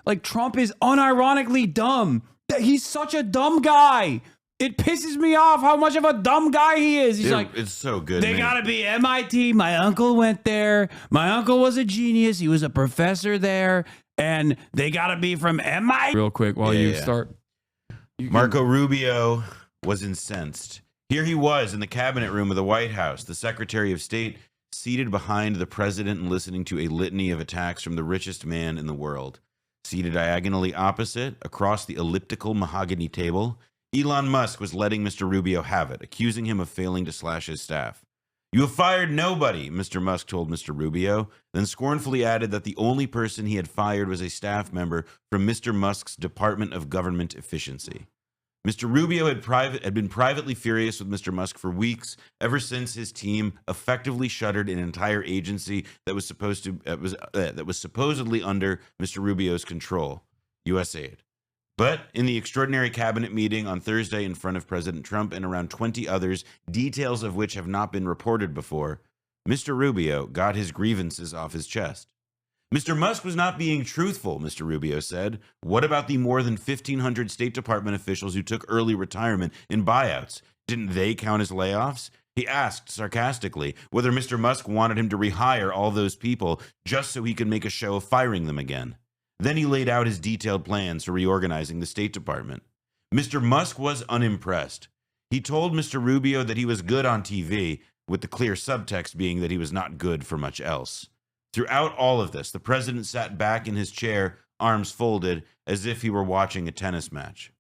Like, Trump is unironically dumb. He's such a dumb guy. It pisses me off how much of a dumb guy he is. He's like, it's so good. They gotta be MIT. My uncle went there. My uncle was a genius. He was a professor there. And they gotta be from MIT. Real quick while you start. Marco Rubio was incensed. Here he was in the cabinet room of the White House, the Secretary of State, seated behind the president and listening to a litany of attacks from the richest man in the world. Seated diagonally opposite, across the elliptical mahogany table, Elon Musk was letting Mr. Rubio have it, accusing him of failing to slash his staff. You have fired nobody, Mr. Musk told Mr. Rubio, then scornfully added that the only person he had fired was a staff member from Mr. Musk's Department of Government Efficiency. Mr. Rubio had been privately furious with Mr. Musk for weeks, ever since his team effectively shuttered an entire agency that was supposedly under Mr. Rubio's control, USAID. But in the extraordinary cabinet meeting on Thursday in front of President Trump and around 20 others, details of which have not been reported before, Mr. Rubio got his grievances off his chest. Mr. Musk was not being truthful, Mr. Rubio said. What about the more than 1,500 State Department officials who took early retirement in buyouts? Didn't they count as layoffs? He asked sarcastically whether Mr. Musk wanted him to rehire all those people just so he could make a show of firing them again. Then he laid out his detailed plans for reorganizing the State Department. Mr. Musk was unimpressed. He told Mr. Rubio that he was good on TV, with the clear subtext being that he was not good for much else. Throughout all of this, the president sat back in his chair, arms folded, as if he were watching a tennis match.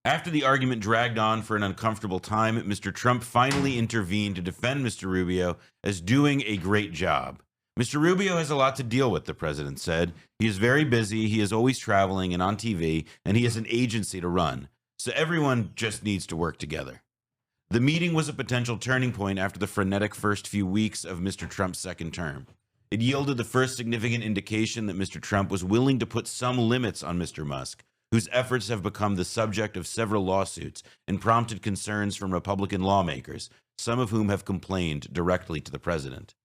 After the argument dragged on for an uncomfortable time, Mr. Trump finally intervened to defend Mr. Rubio as doing a great job. Mr. Rubio has a lot to deal with, the president said. He is very busy, he is always traveling and on TV, and he has an agency to run. So everyone just needs to work together. The meeting was a potential turning point after the frenetic first few weeks of Mr. Trump's second term. It yielded the first significant indication that Mr. Trump was willing to put some limits on Mr. Musk, whose efforts have become the subject of several lawsuits and prompted concerns from Republican lawmakers, some of whom have complained directly to the president.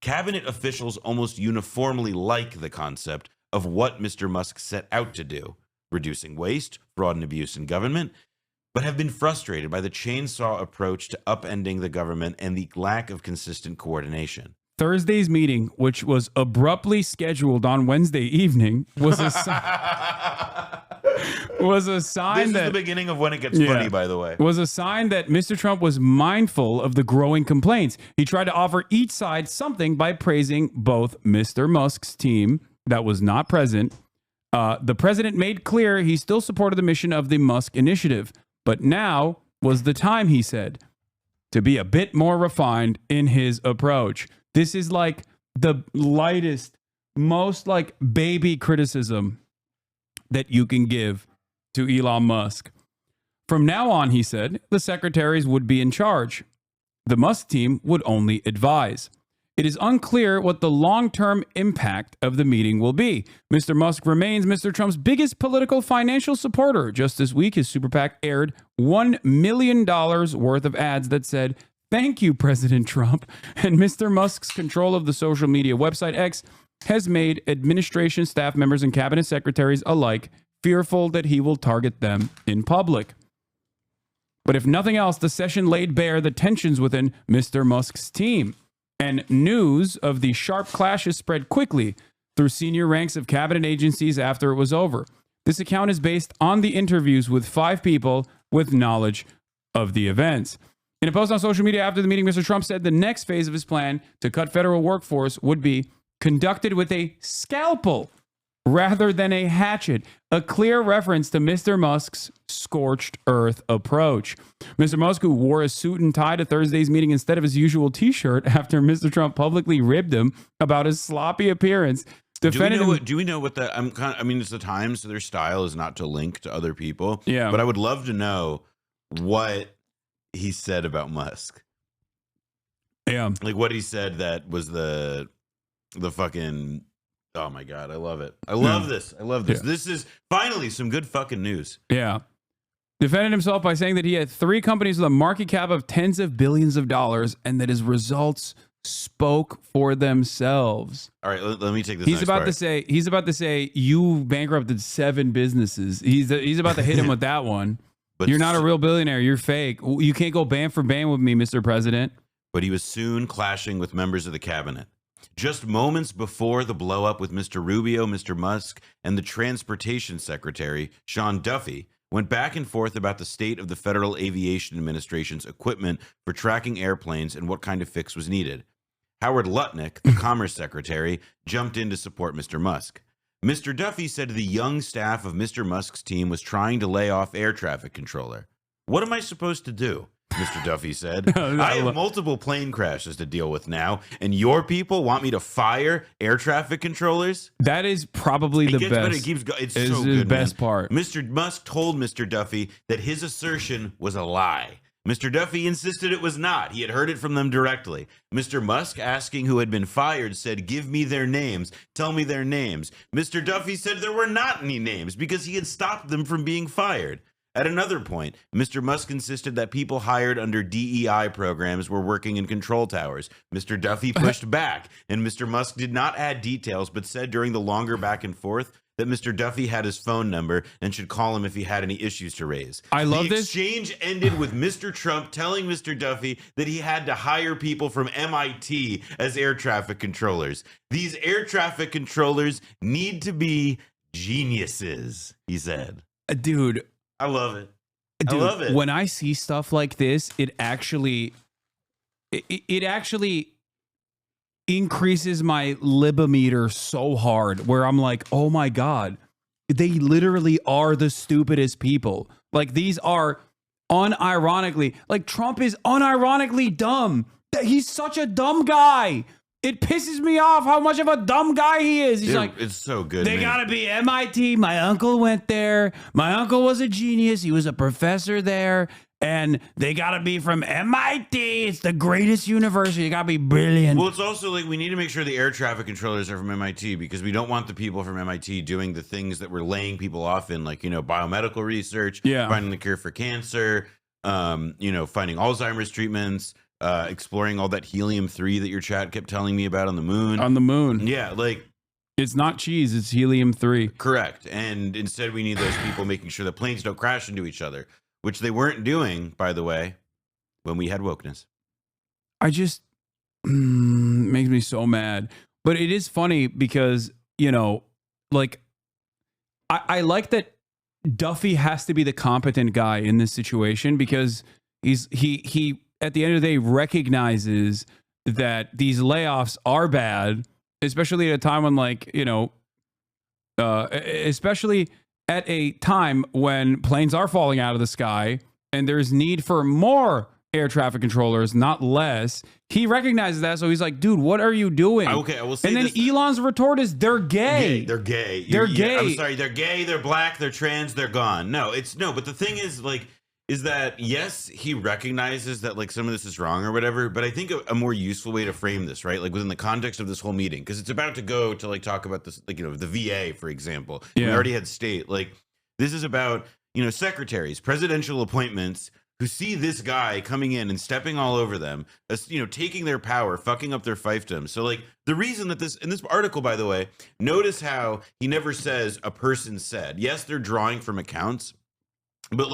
Cabinet officials almost uniformly like the concept of what Mr. Musk set out to do, reducing waste, fraud, and abuse in government, but have been frustrated by the chainsaw approach to upending the government and the lack of consistent coordination. Thursday's meeting, which was abruptly scheduled on Wednesday evening, was a sign This is the beginning of when it gets funny, by the way. Was a sign that Mr. Trump was mindful of the growing complaints. He tried to offer each side something by praising both Mr. Musk's team that was not present. The president made clear he still supported the mission of the Musk initiative, but now was the time, he said, to be a bit more refined in his approach. This is like the lightest, most like baby criticism that you can give to Elon Musk. From now on, he said, the secretaries would be in charge. The Musk team would only advise. It is unclear what the long-term impact of the meeting will be. Mr. Musk remains Mr. Trump's biggest political financial supporter. Just this week, his super PAC aired $1 million worth of ads that said, "Thank you, President Trump." And Mr. Musk's control of the social media website X has made administration staff members and cabinet secretaries alike fearful that he will target them in public. But if nothing else, the session laid bare the tensions within Mr. Musk's team. And news of the sharp clashes spread quickly through senior ranks of cabinet agencies after it was over. This account is based on the interviews with 5 people with knowledge of the events. In a post on social media after the meeting, Mr. Trump said the next phase of his plan to cut federal workforce would be conducted with a scalpel rather than a hatchet, a clear reference to Mr. Musk's scorched earth approach. Mr. Musk, who wore a suit and tie to Thursday's meeting instead of his usual t-shirt after Mr. Trump publicly ribbed him about his sloppy appearance, defended do we know what the it's the Times, so their style is not to link to other people. Yeah. But I would love to know what he said about Musk. Yeah. Like what he said that was the fucking, oh my God, I love it. I love this. I love this. Yeah. This is finally some good fucking news. Yeah. Defended himself by saying that he had 3 companies with a market cap of tens of billions of dollars and that his results spoke for themselves. All right, let me take this. He's about to say you bankrupted 7 businesses. He's about to hit him with that one. But you're not a real billionaire. You're fake. You can't go band for band with me, Mr. President. But he was soon clashing with members of the cabinet. Just moments before the blow-up with Mr. Rubio, Mr. Musk, and the Transportation Secretary, Sean Duffy, went back and forth about the state of the Federal Aviation Administration's equipment for tracking airplanes and what kind of fix was needed. Howard Lutnick, the Commerce Secretary, jumped in to support Mr. Musk. Mr. Duffy said the young staff of Mr. Musk's team was trying to lay off air traffic controller. What am I supposed to do? Mr. Duffy said. I have multiple plane crashes to deal with now, and your people want me to fire air traffic controllers? That is probably the best. It's so good, the best part. Mr. Musk told Mr. Duffy that his assertion was a lie. Mr. Duffy insisted it was not. He had heard it from them directly. Mr. Musk, asking who had been fired, said, "Give me their names. Tell me their names." Mr. Duffy said there were not any names because he had stopped them from being fired. At another point, Mr. Musk insisted that people hired under DEI programs were working in control towers. Mr. Duffy pushed back, and Mr. Musk did not add details, but said during the longer back and forth that Mr. Duffy had his phone number and should call him if he had any issues to raise. I love this. The exchange ended with Mr. Trump telling Mr. Duffy that he had to hire people from MIT as air traffic controllers. These air traffic controllers need to be geniuses, he said. Dude. I love it. Dude, I love it. When I see stuff like this, it actually increases my libimeter so hard where I'm like, oh my God, they literally are the stupidest people. Like these are unironically, like Trump is unironically dumb. He's such a dumb guy. It pisses me off how much of a dumb guy he is. He's like, it's so good. They gotta be MIT. My uncle went there. My uncle was a genius. He was a professor there. And they gotta be from MIT. It's the greatest university. You gotta be brilliant. Well, it's also like we need to make sure the air traffic controllers are from MIT because we don't want the people from MIT doing the things that we're laying people off in, like, biomedical research, finding the cure for cancer, finding Alzheimer's treatments. Exploring all that helium-3 that your chat kept telling me about on the moon. On the moon. Yeah, like... It's not cheese, it's helium-3. Correct. And instead we need those people making sure that planes don't crash into each other, which they weren't doing, by the way, when we had wokeness. I just... makes me so mad. But it is funny because, I like that Duffy has to be the competent guy in this situation because he at the end of the day recognizes that these layoffs are bad, especially at a time when especially at a time when planes are falling out of the sky and there's need for more air traffic controllers, not less. He recognizes that, so he's like, dude, what are you doing? Okay, I will say and then Elon's retort is they're gay. They're gay. They're gay. I'm sorry, they're gay, they're black, they're trans, they're gone. But the thing is that, yes, he recognizes that some of this is wrong or whatever, but I think a more useful way to frame this, right? Within the context of this whole meeting, because it's about to go to talk about this, the VA, for example. Yeah. We already had state. This is about, secretaries, presidential appointments who see this guy coming in and stepping all over them, taking their power, fucking up their fiefdom. So the reason that in this article, by the way, notice how he never says a person said. Yes, they're drawing from accounts, but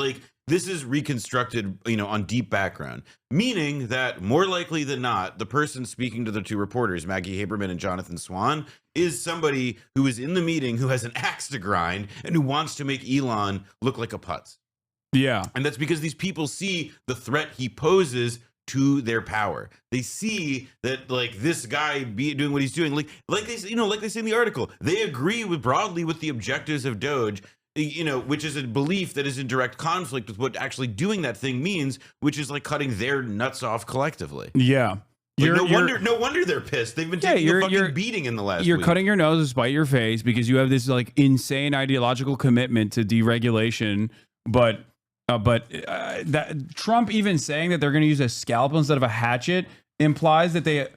this is reconstructed, on deep background, meaning that more likely than not, the person speaking to the two reporters, Maggie Haberman and Jonathan Swan, is somebody who is in the meeting who has an axe to grind and who wants to make Elon look like a putz. Yeah. And that's because these people see the threat he poses to their power. They see that this guy doing what he's doing, like they say in the article, they agree broadly with the objectives of Doge, which is a belief that is in direct conflict with what actually doing that thing means, which is cutting their nuts off collectively. Yeah. No wonder they're pissed. They've been taking a fucking beating in the last week. You're cutting your nose to spite your face because you have this insane ideological commitment to deregulation, but that Trump even saying that they're going to use a scalpel instead of a hatchet implies that they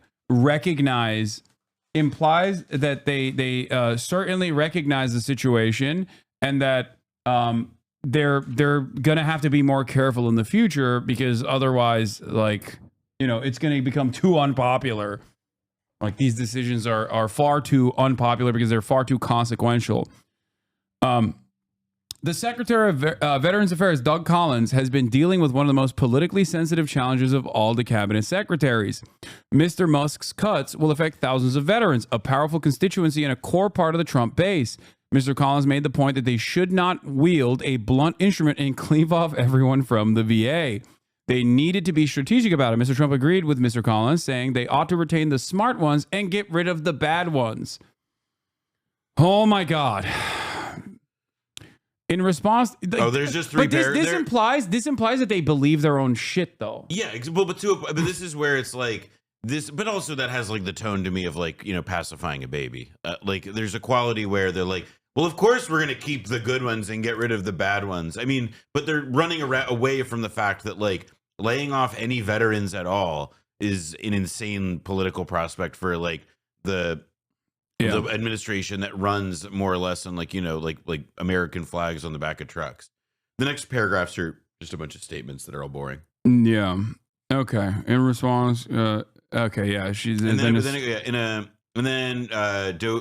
certainly recognize the situation and that they're going to have to be more careful in the future because otherwise it's going to become too unpopular. Like these decisions are far too unpopular because they're far too consequential. The Secretary of Veterans Affairs, Doug Collins, has been dealing with one of the most politically sensitive challenges of all the cabinet secretaries. Mr. Musk's cuts will affect thousands of veterans, a powerful constituency and a core part of the Trump base. Mr. Collins made the point that they should not wield a blunt instrument and cleave off everyone from the VA. They needed to be strategic about it. Mr. Trump agreed with Mr. Collins, saying they ought to retain the smart ones and get rid of the bad ones. Oh my God. In response, there's just three. But this implies that they believe their own shit, though. Yeah, but this is where it's like this, but also that has like the tone to me of like pacifying a baby. Like there's a quality where they're like, well, of course we're gonna keep the good ones and get rid of the bad ones. I mean, but they're running away from the fact that like laying off any veterans at all is an insane political prospect for like the administration that runs more or less on like American flags on the back of trucks. The next paragraphs are just a bunch of statements that are all boring. Yeah. Okay. In response, okay, yeah, she's and then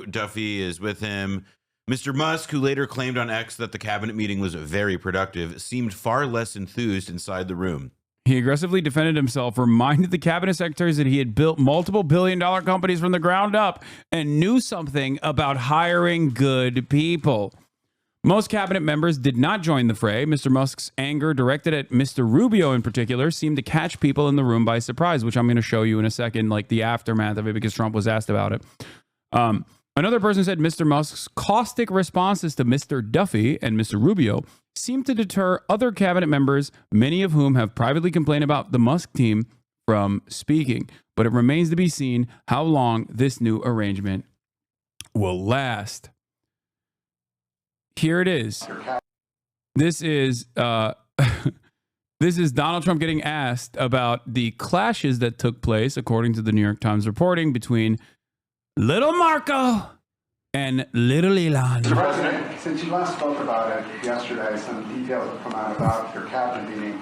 Duffy is with him. Mr. Musk, who later claimed on X that the cabinet meeting was very productive, seemed far less enthused inside the room. He aggressively defended himself, reminded the cabinet secretaries that he had built multiple billion-dollar companies from the ground up and knew something about hiring good people. Most cabinet members did not join the fray. Mr. Musk's anger, directed at Mr. Rubio in particular, seemed to catch people in the room by surprise, which I'm going to show you in a second, like the aftermath of it, because Trump was asked about it. Another person said Mr. Musk's caustic responses to Mr. Duffy and Mr. Rubio seemed to deter other cabinet members, many of whom have privately complained about the Musk team, from speaking. But it remains to be seen how long this new arrangement will last. Here it is. This is this is Donald Trump getting asked about the clashes that took place, according to the New York Times reporting, between Little Marco and Little Elon. Mr. President, since you last spoke about it yesterday, some details have come out about your cabinet meeting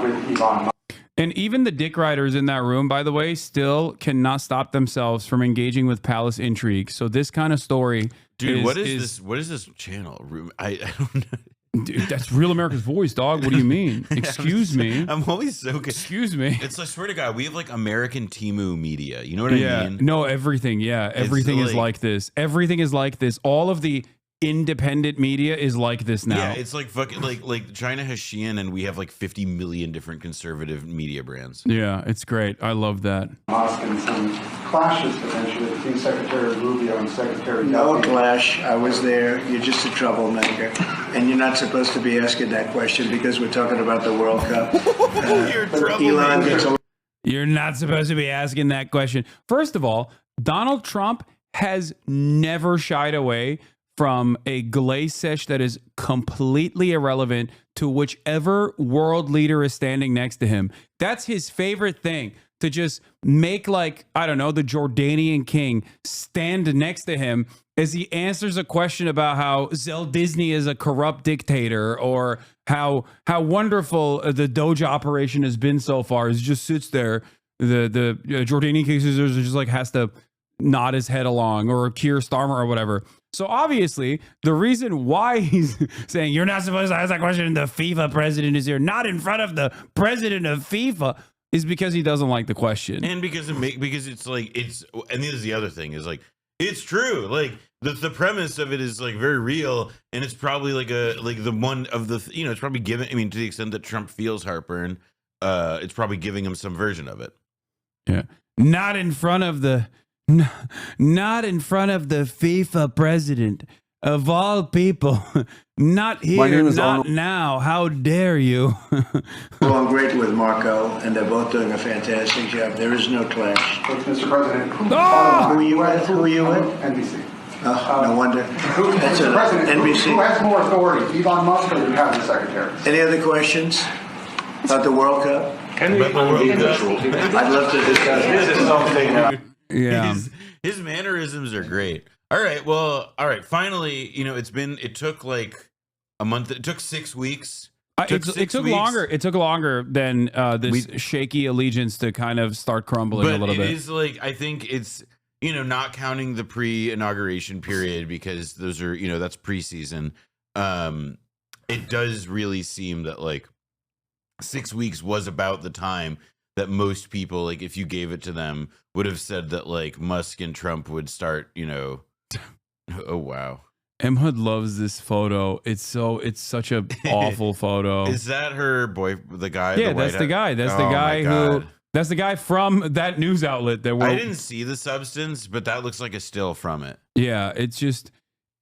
with Elon Musk. And even the dick riders in that room, by the way, still cannot stop themselves from engaging with palace intrigue. So this kind of story, dude, what is this? What is this channel? I don't know. Dude, that's Real America's Voice, dog. What do you mean? Excuse me. I'm always so good. Excuse me. It's, I swear to God, we have like American Timu media. You know what I mean? No, everything. Yeah, everything is like this. Everything is like this. All of the independent media is like this now. Yeah, it's like fucking like China has Shein and we have like 50 million different conservative media brands. Yeah, it's great. I love that. Musk and some clashes potentially between Secretary Rubio and Secretary No Duffy. clash. I was there. You're just a troublemaker. And you're not supposed to be asking that question because we're talking about the World Cup. You're a troublemaker. Elon gets a You're not supposed to be asking that question. First of all, Donald Trump has never shied away from a glacish that is completely irrelevant to whichever world leader is standing next to him. That's his favorite thing, to just make, like, I don't know, the Jordanian king stand next to him as he answers a question about how Zell Disney is a corrupt dictator, or how wonderful the Doja operation has been so far. He just sits there. The Jordanian king is just like has to nod his head along, or Keir Starmer or whatever. So obviously, the reason why he's saying you're not supposed to ask that question, the FIFA president is here, not in front of the president of FIFA, is because he doesn't like the question. And because it's like, and this is the other thing, is like, it's true. Like the premise of it is like very real, and it's probably like the one of the, it's probably given, I mean, to the extent that Trump feels heartburn, it's probably giving him some version of it. Yeah. Not in front of the FIFA president of all people. Not here, not now. How dare you? I'm great with Marco, and they're both doing a fantastic job. There is no clash. Mr. President, Who are you with? Who are you with? NBC. No wonder. That's Mr. President, NBC. who has more authority, Elon Musk or the cabinet secretaries? Any other questions about the World Cup? Can we I'd love to discuss this is something. Yeah. His mannerisms are great. All right. Finally, it took like a month. It took 6 weeks. It took longer. It took longer than this shaky allegiance to kind of start crumbling a little bit. It is like, I think it's, not counting the pre-inauguration period because those are, that's preseason. It does really seem that like 6 weeks was about the time that most people, like if you gave it to them, would have said that like Musk and Trump would start, oh wow. Emhood loves this photo. It's such a awful photo. Is that her the guy? Yeah, that's the guy. That's the guy who. That's the guy from that news outlet that I didn't see the substance, but that looks like a still from it. Yeah, it's just.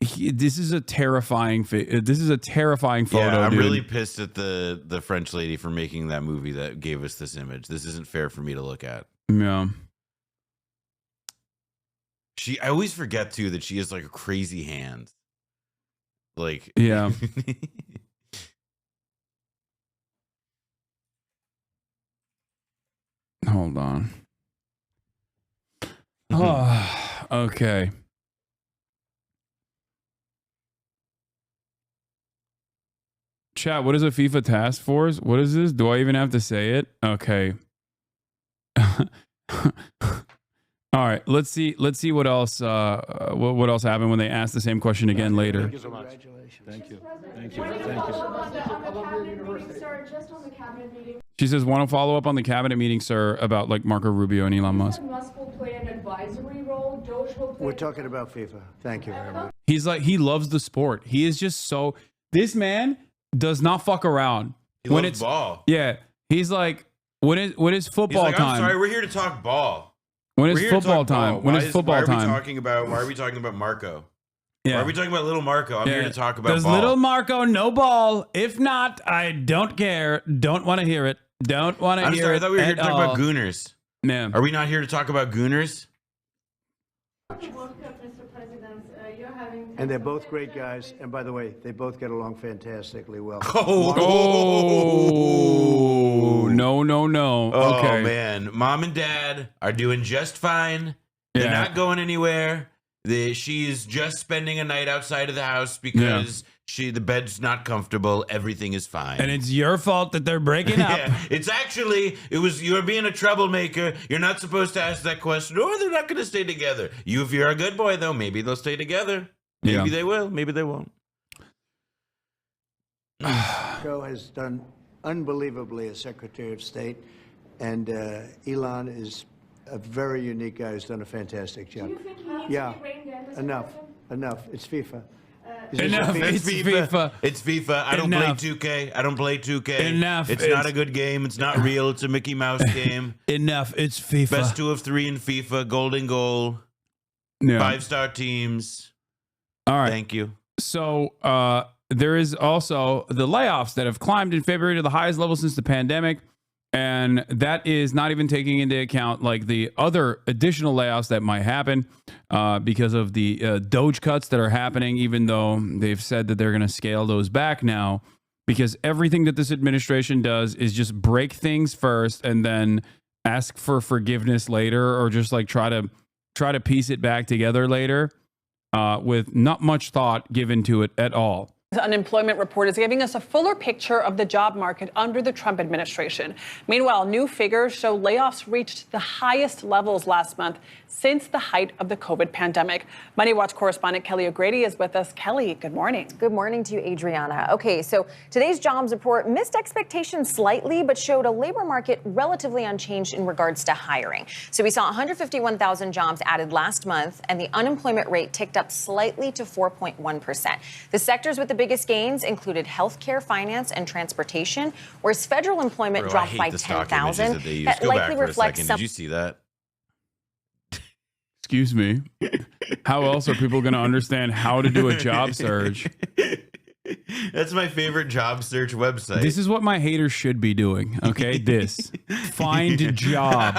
This is a terrifying. This is a terrifying photo. Yeah, I'm dude. really pissed at the French lady for making that movie that gave us this image. This isn't fair for me to look at. Yeah. I always forget too that she has like crazy hands. Like yeah. Hold on. Oh, okay. Chat, what is a FIFA task force? What is this? Do I even have to say it? Okay. All right, let's see what else what else happened when they asked the same question again later. Thank you so much. Thank you. Thank you. Thank you. She says, "Want to follow up on the cabinet meeting, sir, about like Marco Rubio and Elon Musk?" Musk will play an advisory role. Doge will play. We're talking about FIFA. Thank you very much. He's like, he loves the sport. He is just so. This man does not fuck around. He loves ball. Yeah, he's like, when is football He's like, time? I'm sorry, we're here to talk ball. When is football time? When is football time? Why are we talking about Marco? Yeah. Why are we talking about little Marco? I'm here to talk about Does ball. little Marco no ball? If not, I don't care. Don't want to hear it. Don't want to hear sorry, it. I thought we were here to talk about all. Gooners. Man. Are we not here to talk about Gooners? And they're both great guys. And by the way, they both get along fantastically well. Oh, no. Oh, Okay. man. Mom and Dad are doing just fine. They're Yeah. not going anywhere. She's just spending a night outside of the house because the bed's not comfortable. Everything is fine. And it's your fault that they're breaking up. Yeah, you're being a troublemaker. You're not supposed to ask that question. Or they're not going to stay together. If you're a good boy, though, maybe they'll stay together. Maybe they will. Maybe they won't. Joe has done unbelievably as Secretary of State, and Elon is a very unique guy who's done a fantastic job. Do you think he needs Yeah, to be reined in as enough. It's FIFA. Is this Enough. a FIFA? It's FIFA. It's FIFA. I don't play Enough. 2K. I don't play 2K. Enough. It's not a good game. It's not real. It's a Mickey Mouse game. Enough. It's FIFA. Best 2 of 3 in FIFA. Golden goal. Yeah. 5-star teams. All right. Thank you. So there is also the layoffs that have climbed in February to the highest level since the pandemic. And that is not even taking into account like the other additional layoffs that might happen because of the Doge cuts that are happening, even though they've said that they're going to scale those back now, because everything that this administration does is just break things first and then ask for forgiveness later, or just like try to piece it back together later with not much thought given to it at all. The unemployment report is giving us a fuller picture of the job market under the Trump administration. Meanwhile, new figures show layoffs reached the highest levels last month since the height of the COVID pandemic. Money Watch correspondent Kelly O'Grady is with us. Kelly, good morning. Good morning to you, Adriana. Okay, so today's jobs report missed expectations slightly, but showed a labor market relatively unchanged in regards to hiring. So we saw 151,000 jobs added last month, and the unemployment rate ticked up slightly to 4.1%. The sectors with the biggest gains included healthcare, finance, and transportation, whereas federal employment dropped by 10,000. That likely reflects some. Did you see that? Excuse me. How else are people going to understand how to do a job search? That's my favorite job search website. This is what my haters should be doing. Okay, this find a job.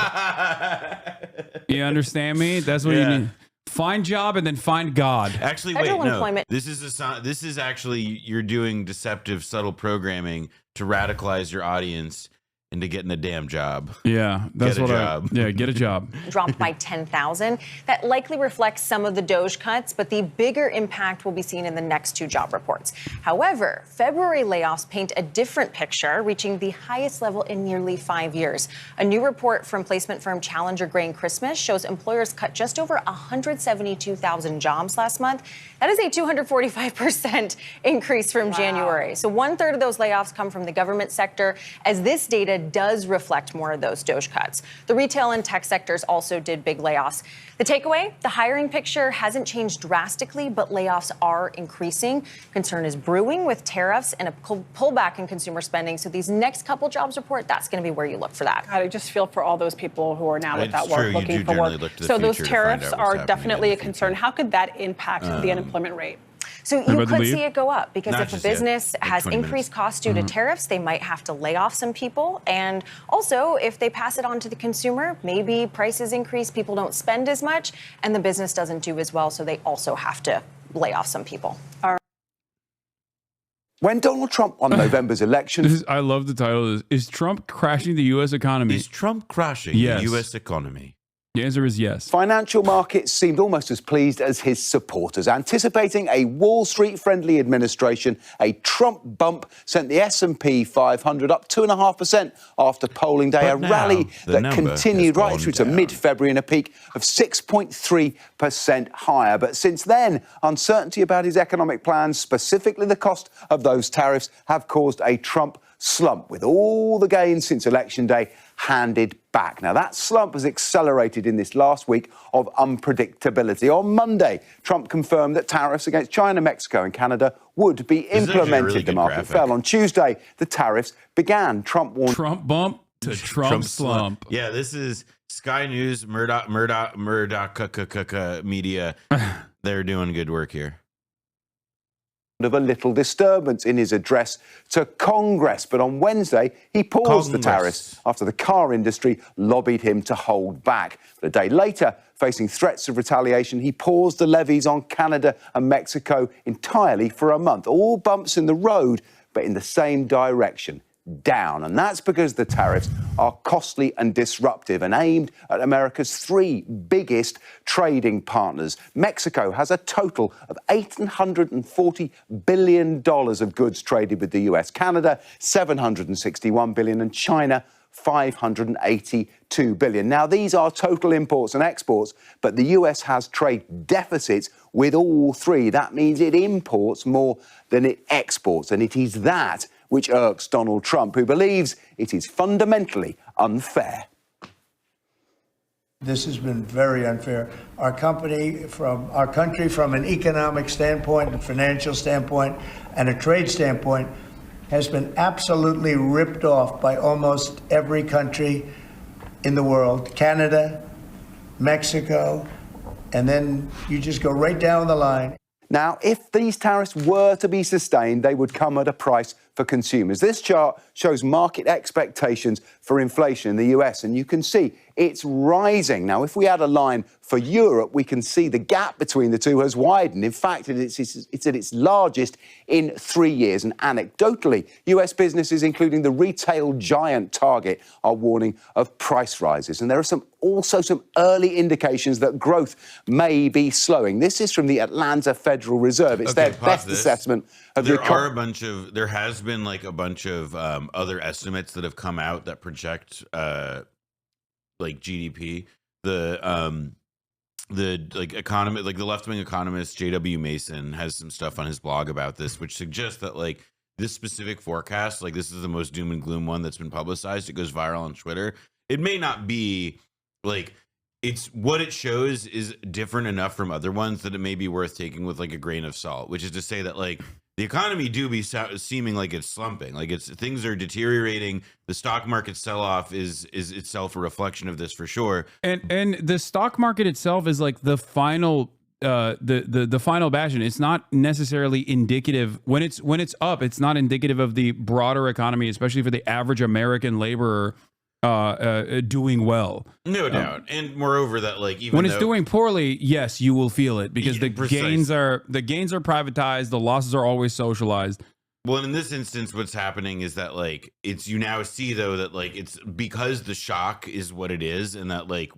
You understand me? That's what you need. Find job and then find God. Actually, Federal wait, no. employment. This is actually you're doing deceptive, subtle programming to radicalize your audience into getting a damn job. Yeah, that's Get a what job. get a job. Dropped by 10,000. That likely reflects some of the Doge cuts, but the bigger impact will be seen in the next two job reports. However, February layoffs paint a different picture, reaching the highest level in nearly 5 years. A new report from placement firm Challenger Gray & Christmas shows employers cut just over 172,000 jobs last month. That is a 245% increase from January. So 1/3 of those layoffs come from the government sector, as this data does reflect more of those Doge cuts. The retail and tech sectors also did big layoffs. The takeaway, the hiring picture hasn't changed drastically, but layoffs are increasing. Concern is brewing with tariffs and a pullback in consumer spending. So these next couple jobs report, that's going to be where you look for that. God, I just feel for all those people who are now without It's work, true. You looking do for generally work. look to the So those future to find tariffs out what's are happening definitely in a the concern. future. How could that impact the unemployment rate? So you Anybody could leave? see it go up because Not if a just yet. business Like has 20 increased minutes. costs due to tariffs, they might have to lay off some people. And also, if they pass it on to the consumer, maybe prices increase, people don't spend as much, and the business doesn't do as well, so they also have to lay off some people. When Donald Trump won November's election, I love the title. Is Trump crashing the U.S. economy? Is Trump crashing Yes. the U.S. economy? The answer is yes. financial markets seemed almost as pleased as his supporters. Anticipating a Wall Street-friendly administration, a Trump bump sent the S&P 500 up 2.5% after polling day, But a now rally the that number continued has right gone through to down. mid-February in a peak of 6.3% higher. But since then, uncertainty about his economic plans, specifically the cost of those tariffs, have caused a Trump slump, with all the gains since Election Day handed back. Now, that slump has accelerated in this last week of unpredictability. On Monday, Trump confirmed that tariffs against China, Mexico and Canada would be is actually a implemented. really The good market graphic. fell. On Tuesday, the tariffs began. Trump warned Trump bump to Trump slump. Yeah, this is Sky News, Murdoch Media. They're doing good work here. of a little disturbance in his address to Congress. But on Wednesday, he paused the tariffs after the car industry lobbied him to hold back. But a day later, facing threats of retaliation, he paused the levies on Canada and Mexico entirely for a month. All bumps in the road, but in the same direction, down. And that's because the tariffs are costly and disruptive and aimed at America's three biggest trading partners. Mexico has a total of $840 billion of goods traded with the US. Canada, $761 billion, and China, $582 billion. Now, these are total imports and exports, but the US has trade deficits with all three. That means it imports more than it exports, and it is that which irks Donald Trump, who believes it is fundamentally unfair. This has been very unfair. Our country, from an economic standpoint, a financial standpoint, and a trade standpoint, has been absolutely ripped off by almost every country in the world. Canada, Mexico, and then you just go right down the line. Now, if these tariffs were to be sustained, they would come at a price for consumers. This chart shows market expectations for inflation in the US, and you can see it's rising. Now, if we add a line for Europe, we can see the gap between the two has widened. In fact, it's at its largest in 3 years. And anecdotally, US businesses, including the retail giant Target, are warning of price rises. And there are also some early indications that growth may be slowing. This is from the Atlanta Federal Reserve. It's their best assessment of the economy. There has been like a bunch of other estimates that have come out that project like GDP. The economy, like the left-wing economist J.W. Mason has some stuff on his blog about this, which suggests that like this specific forecast, like this is the most doom and gloom one that's been publicized. It goes viral on Twitter. It may not be like, it's what it shows is different enough from other ones that it may be worth taking with like a grain of salt, which is to say that like the economy do be seeming like it's slumping, like things are deteriorating. The stock market sell-off is itself a reflection of this for sure. And the stock market itself is like the final the final bastion. It's not necessarily indicative when it's up. It's not indicative of the broader economy, especially for the average American laborer doing well. No doubt. And moreover, that like even when it's doing poorly, yes, you will feel it because the precisely. gains are privatized, the losses are always socialized. Well, in this instance, what's happening is that like you now see though that like it's because the shock is what it is, and that like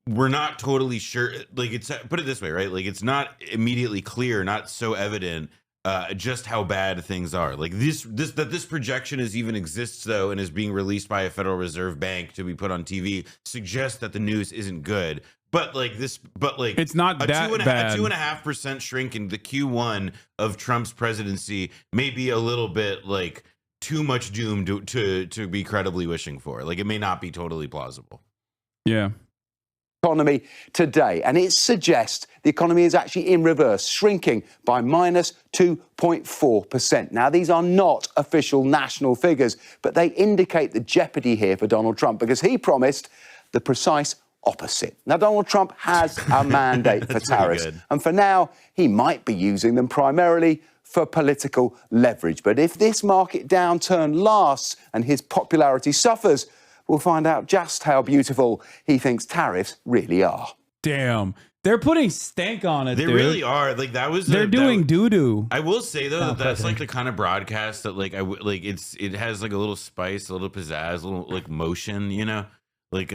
we're not totally sure. Like it's put it this way, right? Like it's not immediately clear, not so evident just how bad things are. Like this projection even exists though, and is being released by a Federal Reserve Bank to be put on TV suggests that the news isn't good. But it's not that bad. A 2.5% shrink in the Q1 of Trump's presidency may be a little bit like too much doom to be credibly wishing for. Like it may not be totally plausible. Yeah. Economy today, and it suggests the economy is actually in reverse, shrinking by minus 2.4%. Now, these are not official national figures, but they indicate the jeopardy here for Donald Trump because he promised the precise opposite. Now, Donald Trump has a mandate for tariffs, and for now, he might be using them primarily for political leverage. But if this market downturn lasts and his popularity suffers, we'll find out just how beautiful he thinks tariffs really are. Damn. They're putting stank on it, They dude. really are. Like that was. They're doing doo-doo. I will say though that's like the kind of broadcast that like it has like a little spice, a little pizzazz, a little like motion. You know, like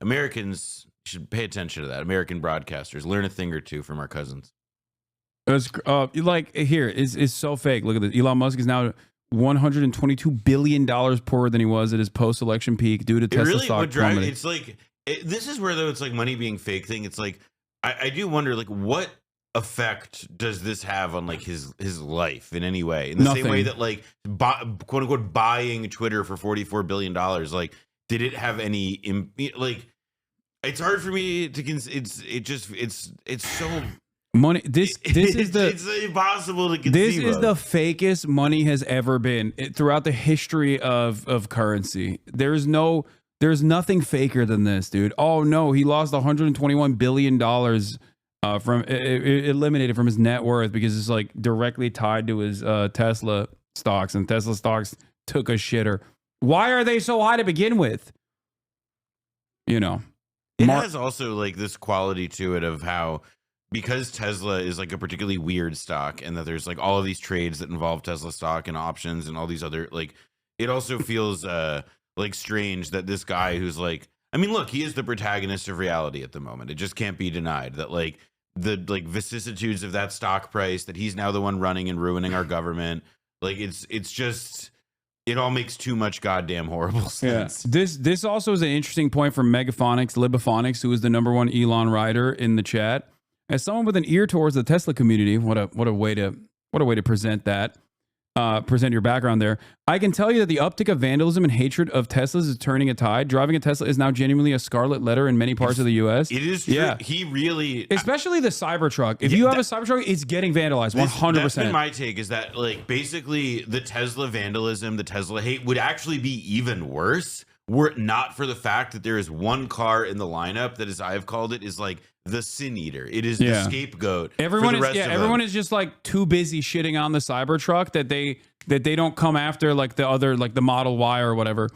Americans should pay attention to that. American broadcasters learn a thing or two from our cousins. It's like here is so fake. Look at this. Elon Musk is now $122 billion poorer than he was at his post-election peak due to Tesla stock plummeting. It's like this is where though it's like money being fake thing. It's like I do wonder like what effect does this have on like his life in any way? In the same way that like quote unquote buying Twitter for $44 billion, like did it have any like? It's hard for me to it's so. Money. This is it's impossible to conceive. This is the fakest money has ever been throughout the history of currency. There's nothing faker than this, dude. Oh no, he lost $121 billion from eliminated from his net worth because it's like directly tied to his Tesla stocks, and Tesla stocks took a shitter. Why are they so high to begin with? You know, it has also like this quality to it of how. Because Tesla is like a particularly weird stock, and that there's like all of these trades that involve Tesla stock and options and all these other like, it also feels like strange that this guy who's like, I mean, look, he is the protagonist of reality at the moment. It just can't be denied that like the like vicissitudes of that stock price, that he's now the one running and ruining our government. Like it's just. It all makes too much goddamn horrible sense. Yeah. This also is an interesting point from Libophonics, who is the #1 Elon rider in the chat. As someone with an ear towards the Tesla community, what a way to present that. Present your background there. I can tell you that the uptick of vandalism and hatred of Teslas is turning a tide. Driving a Tesla is now genuinely a scarlet letter in many parts of the U.S. It is true. Yeah. He really... Especially the Cybertruck. If you have a Cybertruck, it's getting vandalized, 100%. That's been my take, is that like basically the Tesla vandalism, the Tesla hate would actually be even worse were it not for the fact that there is one car in the lineup that, as I've called it, is like the sin eater. It is the scapegoat. Everyone is just like too busy shitting on the Cybertruck that they don't come after like the other, like the Model Y or whatever.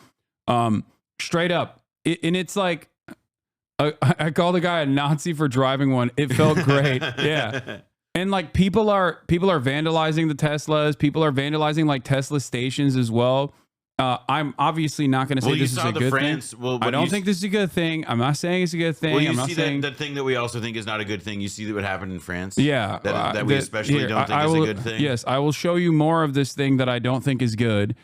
Straight up. And it's like I called the guy a Nazi for driving one. It felt great. Yeah. And like people are vandalizing the Teslas. People are vandalizing like Tesla stations as well. I'm obviously not going to say this is a good thing. Well, I don't think this is a good thing. I'm not saying it's a good thing. Well, you I'm not see saying that thing that we also think is not a good thing. You see what happened in France. Yeah, that we especially don't think is a good thing. Yes, I will show you more of this thing that I don't think is good.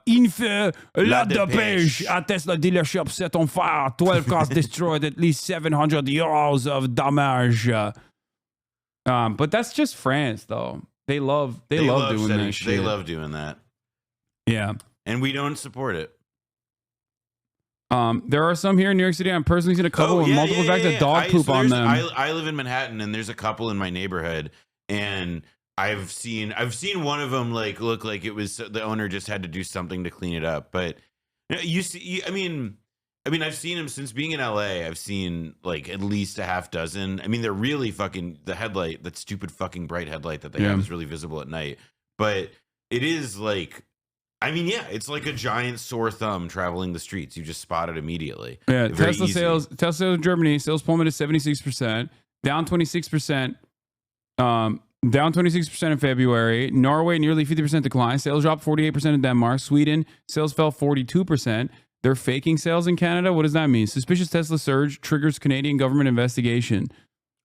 Info la dépêche. A Tesla dealership set on fire. 12 cars destroyed. At least 700 euros of damage. But that's just France, though. They love doing that shit. They love doing that. Yeah. And we don't support it. There are some here in New York City. I'm personally seen a couple with multiple bags of dog poop on them. I live in Manhattan, and there's a couple in my neighborhood, and I've seen one of them like look like it was the owner just had to do something to clean it up. But you see, I mean, I've seen them since being in LA. I've seen like at least a half dozen. I mean, they're really fucking the headlight, that stupid fucking bright headlight that they have is really visible at night. But it is like. I mean, yeah, it's like a giant sore thumb traveling the streets. You just spot it immediately. Yeah, Tesla sales in Germany, sales plummeted 76%, down 26%. Down 26% in February. Norway, nearly 50% decline. Sales dropped 48% in Denmark. Sweden, sales fell 42%. They're faking sales in Canada. What does that mean? Suspicious Tesla surge triggers Canadian government investigation.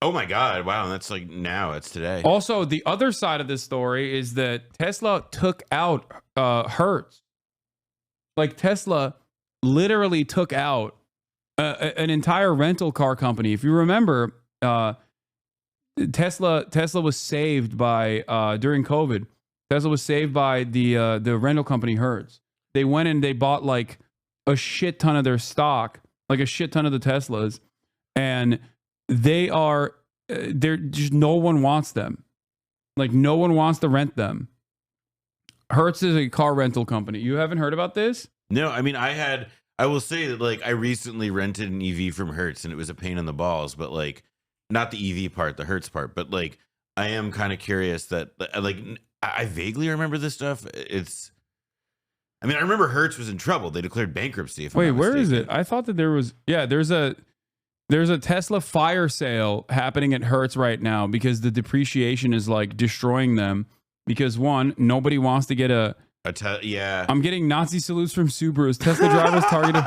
Oh my God. Wow. That's like now. It's today. Also, the other side of this story is that Tesla took out Hertz. Like Tesla literally took out an entire rental car company. If you remember, Tesla was saved by during COVID. Tesla was saved by the rental company Hertz. They went and they bought like a shit ton of their stock, like a shit ton of the Teslas, and they're just, no one wants them. Like no one wants to rent them. Hertz is a car rental company. You haven't heard about this? No, I mean, I will say that like I recently rented an EV from Hertz and it was a pain in the balls, but like not the EV part, the Hertz part, but like I am kind of curious that like I vaguely remember this stuff. I mean, I remember Hertz was in trouble. They declared bankruptcy. Wait, where is it? I thought that there was, there's a Tesla fire sale happening at Hertz right now because the depreciation is like destroying them because one, nobody wants to get yeah. I'm getting Nazi salutes from Subarus. Tesla drivers targeted.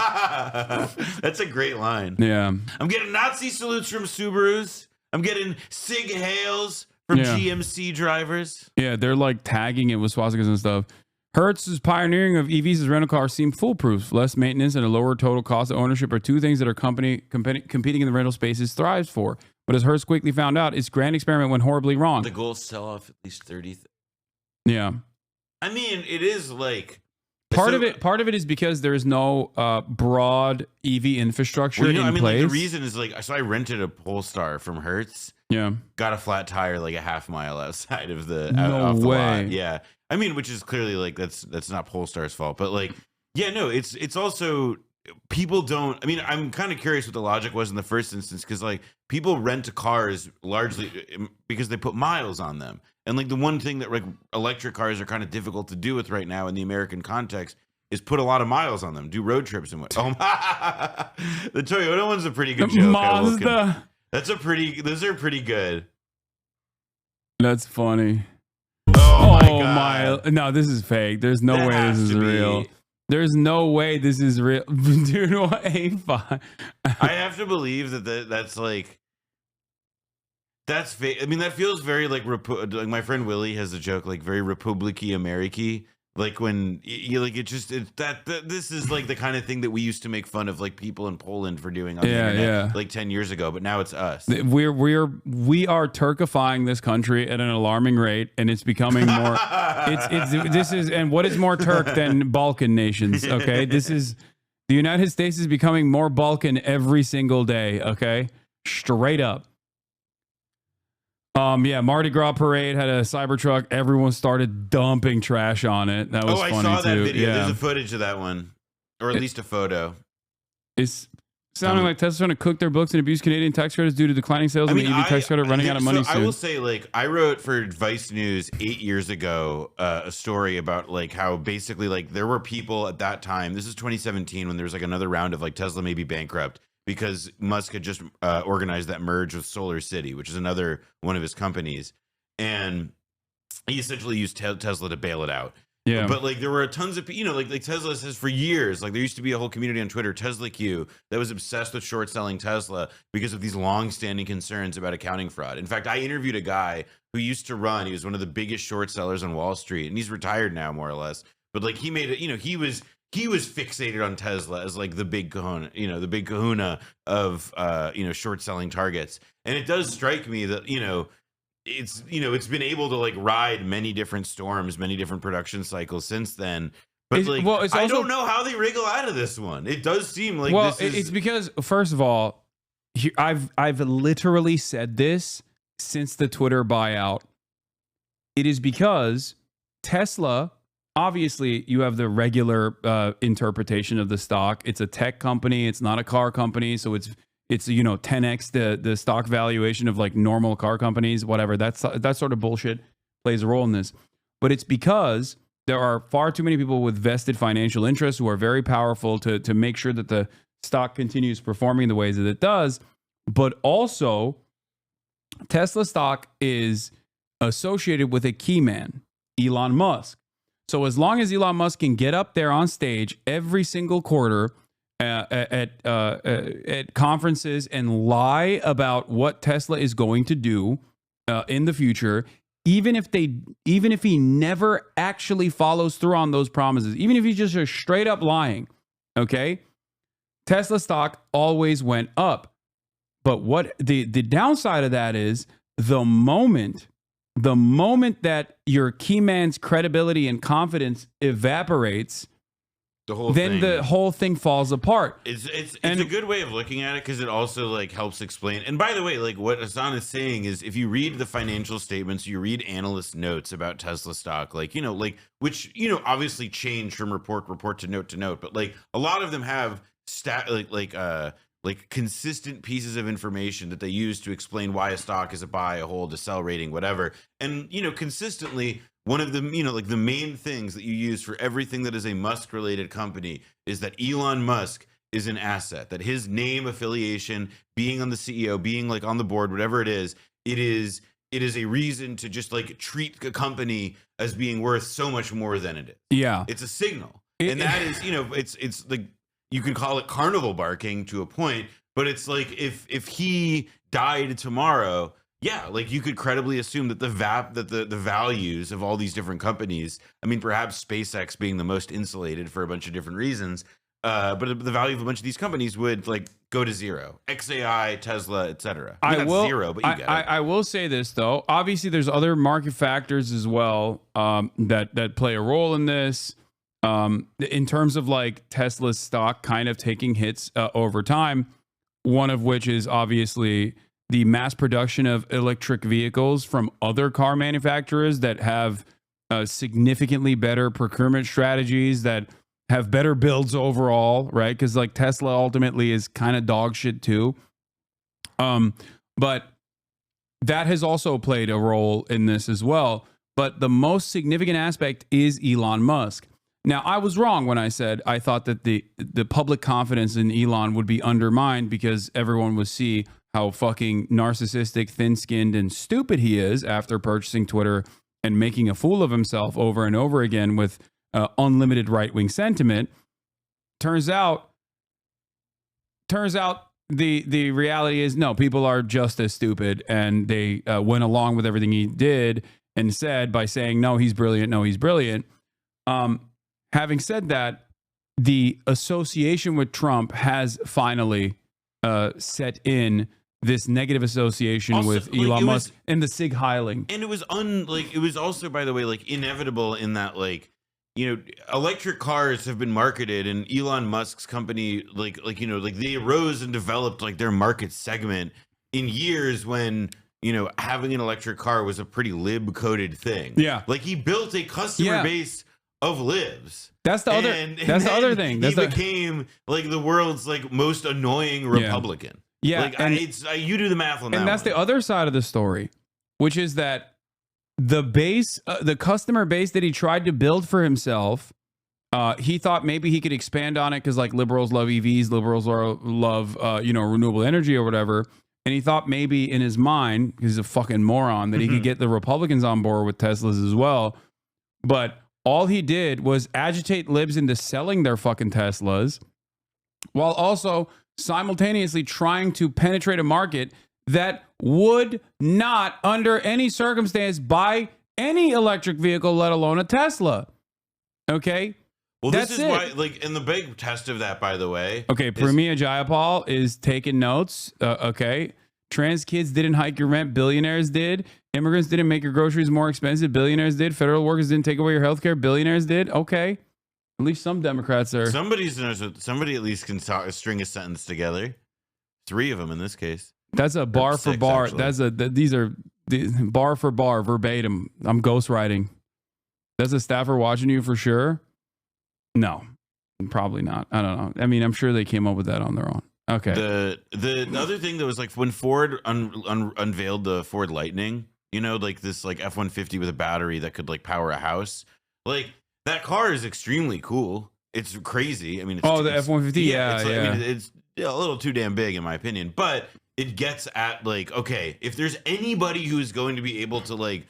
That's a great line. Yeah. I'm getting Nazi salutes from Subarus. I'm getting Sig hails from GMC drivers. Yeah, they're like tagging it with swastikas and stuff. Hertz's pioneering of EVs as rental cars seem foolproof. Less maintenance and a lower total cost of ownership are two things that our company competing in the rental spaces thrives for. But as Hertz quickly found out, its grand experiment went horribly wrong. The goal is sell off at least 30. Yeah. I mean, it is like part of it is because there is no broad EV infrastructure in place. Like, the reason is like, so I rented a Polestar from Hertz. Yeah. Got a flat tire like a half mile outside of the off the lot. Yeah. I mean, which is clearly like that's not Polestar's fault, but like, yeah, no, it's also people don't. I mean, I'm kind of curious what the logic was in the first instance because like people rent cars largely because they put miles on them, and like the one thing that like electric cars are kind of difficult to do with right now in the American context is put a lot of miles on them, do road trips and what. Oh, the Toyota one's a pretty good joke. Mazda. Those are pretty good. That's funny. Oh my God. No, this is fake. There's no way this is real. There's no way this is real. Dude, what A5? I have to believe that's like that's fake. I mean, that feels very like my friend Willie has a joke like very Republiki Ameriki. Like when you like this is like the kind of thing that we used to make fun of like people in Poland for doing on the internet like 10 years ago, but now it's us. We are Turkifying this country at an alarming rate, and it's becoming more. And what is more Turk than Balkan nations? Okay, the United States is becoming more Balkan every single day. Okay, straight up. Mardi Gras parade had a Cybertruck. Everyone started dumping trash on it. That was funny too. I saw that video. There's a footage of that one, or at least a photo. It's sounding like Tesla's trying to cook their books and abuse Canadian tax credits due to declining sales and the EV tax credit running out of money soon. I will say, like, I wrote for Vice News 8 years ago a story about like how basically like there were people at that time. This is 2017 when there was like another round of like Tesla may be bankrupt, because Musk had just organized that merge with Solar City, which is another one of his companies. And he essentially used Tesla to bail it out. Yeah. But like there were tons of, like Tesla says for years, like there used to be a whole community on Twitter, Tesla Q, that was obsessed with short selling Tesla because of these long standing concerns about accounting fraud. In fact, I interviewed a guy who used to he was one of the biggest short sellers on Wall Street, and he's retired now more or less. But like he made it, he was fixated on Tesla as like the big kahuna, of short selling targets. And it does strike me that it's been able to like ride many different storms, many different production cycles since then. But I don't know how they wriggle out of this one. It does seem like it's because, first of all, I've literally said this since the Twitter buyout. It is because Tesla, obviously, you have the regular interpretation of the stock. It's a tech company. It's not a car company. So it's 10x the stock valuation of like normal car companies, whatever. That sort of bullshit plays a role in this. But it's because there are far too many people with vested financial interests who are very powerful to make sure that the stock continues performing the ways that it does. But also, Tesla stock is associated with a key man, Elon Musk. So as long as Elon Musk can get up there on stage every single quarter at conferences and lie about what Tesla is going to do in the future, even if he never actually follows through on those promises, even if he's just straight up lying, okay, Tesla stock always went up. But what the downside of that is the moment that your key man's credibility and confidence evaporates, the whole thing falls apart. It's a good way of looking at it, because it also like helps explain. And by the way, like what Hasan is saying is, if you read the financial statements, you read analyst notes about Tesla stock, like, you know, like, which, you know, obviously change from report to note, but like a lot of them have like consistent pieces of information that they use to explain why a stock is a buy, a hold, a sell rating, whatever. And, you know, consistently, one of the, you know, like the main things that you use for everything that is a Musk related company is that Elon Musk is an asset, that his name, affiliation, being on the CEO, being like on the board, whatever it is a reason to just like treat a company as being worth so much more than it is. Yeah. It's a signal. And that is, you know, it's like, you can call it carnival barking to a point, but it's like if he died tomorrow, yeah, like you could credibly assume that the values of all these different companies, I mean, perhaps SpaceX being the most insulated for a bunch of different reasons, but the value of a bunch of these companies would like go to zero. XAI, Tesla, etc. I mean, not zero, but you get it. I will say this though. Obviously, there's other market factors as well that play a role in this. In terms of like Tesla's stock kind of taking hits over time, one of which is obviously the mass production of electric vehicles from other car manufacturers that have significantly better procurement strategies, that have better builds overall, right? Because like Tesla ultimately is kind of dog shit too. But that has also played a role in this as well. But the most significant aspect is Elon Musk. Now, I was wrong when I said I thought that the public confidence in Elon would be undermined because everyone would see how fucking narcissistic, thin-skinned, and stupid he is after purchasing Twitter and making a fool of himself over and over again with unlimited right-wing sentiment. Turns out the reality is, no, people are just as stupid, and they went along with everything he did and said by saying, no, he's brilliant, no, he's brilliant. Having said that, the association with Trump has finally set in this negative association also, with Elon Musk and the Sig Heiling. And it was it was also, by the way, like inevitable in that, like, you know, electric cars have been marketed, and Elon Musk's company, like you know, like they arose and developed like their market segment in years when, you know, having an electric car was a pretty lib coded thing. Yeah, like he built a customer base of libs. That's the other. That's the other thing. He became like the world's like most annoying Republican. Yeah, like you do the math on that. And that's the other side of the story, which is that the base, the customer base that he tried to build for himself, he thought maybe he could expand on it because like liberals love EVs, liberals love you know, renewable energy or whatever. And he thought maybe in his mind, he's a fucking moron, that he could get the Republicans on board with Teslas as well. But all he did was agitate libs into selling their fucking Teslas, while also simultaneously trying to penetrate a market that would not, under any circumstance, buy any electric vehicle, let alone a Tesla. Okay? Well, this is why, like, and the big test of that, by the way. Okay, Pramia Jayapal is taking notes. Okay. Trans kids didn't hike your rent. Billionaires did. Immigrants didn't make your groceries more expensive. Billionaires did. Federal workers didn't take away your health care. Billionaires did. Okay. At least some Democrats are. Somebody at least can string a sentence together. 3 of them in this case. That's a bar for 6, bar. Actually. These are bar for bar, verbatim. I'm ghostwriting. That's a staffer watching you for sure? No, probably not. I don't know. I mean, I'm sure they came up with that on their own. Okay. The other thing that was like when Ford unveiled the Ford Lightning, you know, like this like F-150 with a battery that could like power a house. Like that car is extremely cool. It's crazy. I mean, the F-150. Yeah. I mean, it's a little too damn big in my opinion, but it gets at like, okay, if there's anybody who's going to be able to like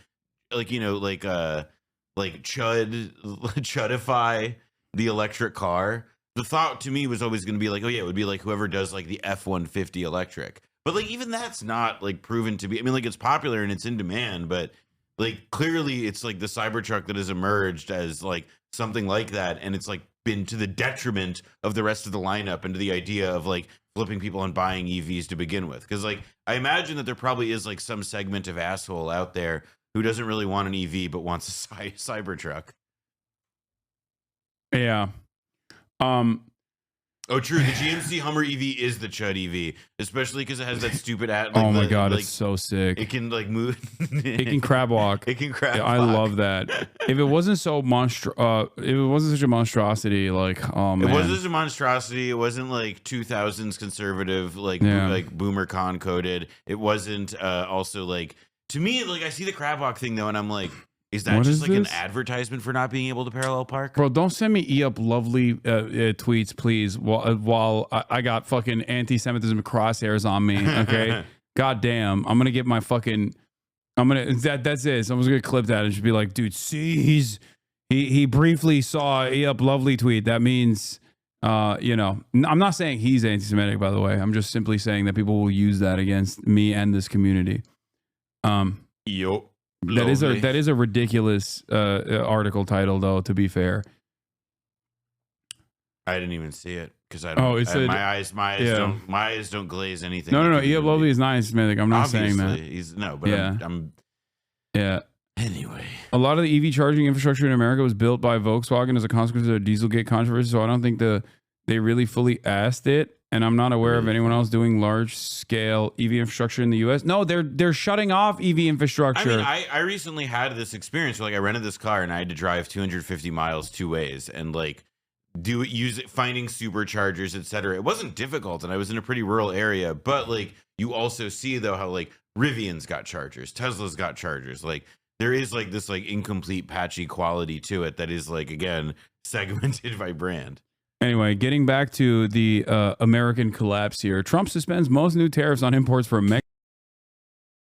chudify the electric car, the thought to me was always going to be like, oh yeah, it would be like whoever does like the F-150 electric. But like even that's not like proven to be. I mean, like it's popular and it's in demand, but like clearly it's like the Cybertruck that has emerged as like something like that, and it's like been to the detriment of the rest of the lineup and to the idea of like flipping people on buying EVs to begin with. Because like I imagine that there probably is like some segment of asshole out there who doesn't really want an EV but wants a Cybertruck. Yeah. Oh, true. The GMC Hummer EV is the Chud EV, especially because it has that stupid ad. Like, oh my god, it's so sick. It can like move. It can crab walk. It can crab walk. I love that. If it wasn't so if it wasn't such a monstrosity, like oh man, it wasn't such a monstrosity. It wasn't like 2000s conservative, like like boomer con coded. It wasn't also like, to me, like I see the crab walk thing though, and I'm like, is that just like an advertisement for not being able to parallel park? Bro, don't send me up lovely tweets, please. While I got fucking anti-Semitism crosshairs on me, okay? God damn, I'm gonna get my fucking. That's it. Someone's gonna clip that and just be like, dude, see, he briefly saw up lovely tweet. That means, you know, I'm not saying he's anti-Semitic, by the way. I'm just simply saying that people will use that against me and this community. Yup. That is a ridiculous article title, though. To be fair, I didn't even see it because I don't. My eyes don't glaze anything. No. E.Up Lovely is not anti-Semitic. I'm not Obviously, saying that. He's but I'm. Yeah. Anyway, a lot of the EV charging infrastructure in America was built by Volkswagen as a consequence of the Dieselgate controversy. So I don't think they really fully asked it. And I'm not aware of anyone else doing large-scale EV infrastructure in the U.S. No, they're shutting off EV infrastructure. I mean, I recently had this experience where like I rented this car and I had to drive 250 miles two ways and like use it, finding superchargers, etc. It wasn't difficult, and I was in a pretty rural area. But like you also see though how like Rivian's got chargers, Tesla's got chargers. Like there is like this like incomplete, patchy quality to it that is like again segmented by brand. Anyway, getting back to the American collapse here, Trump suspends most new tariffs on imports from Mexico.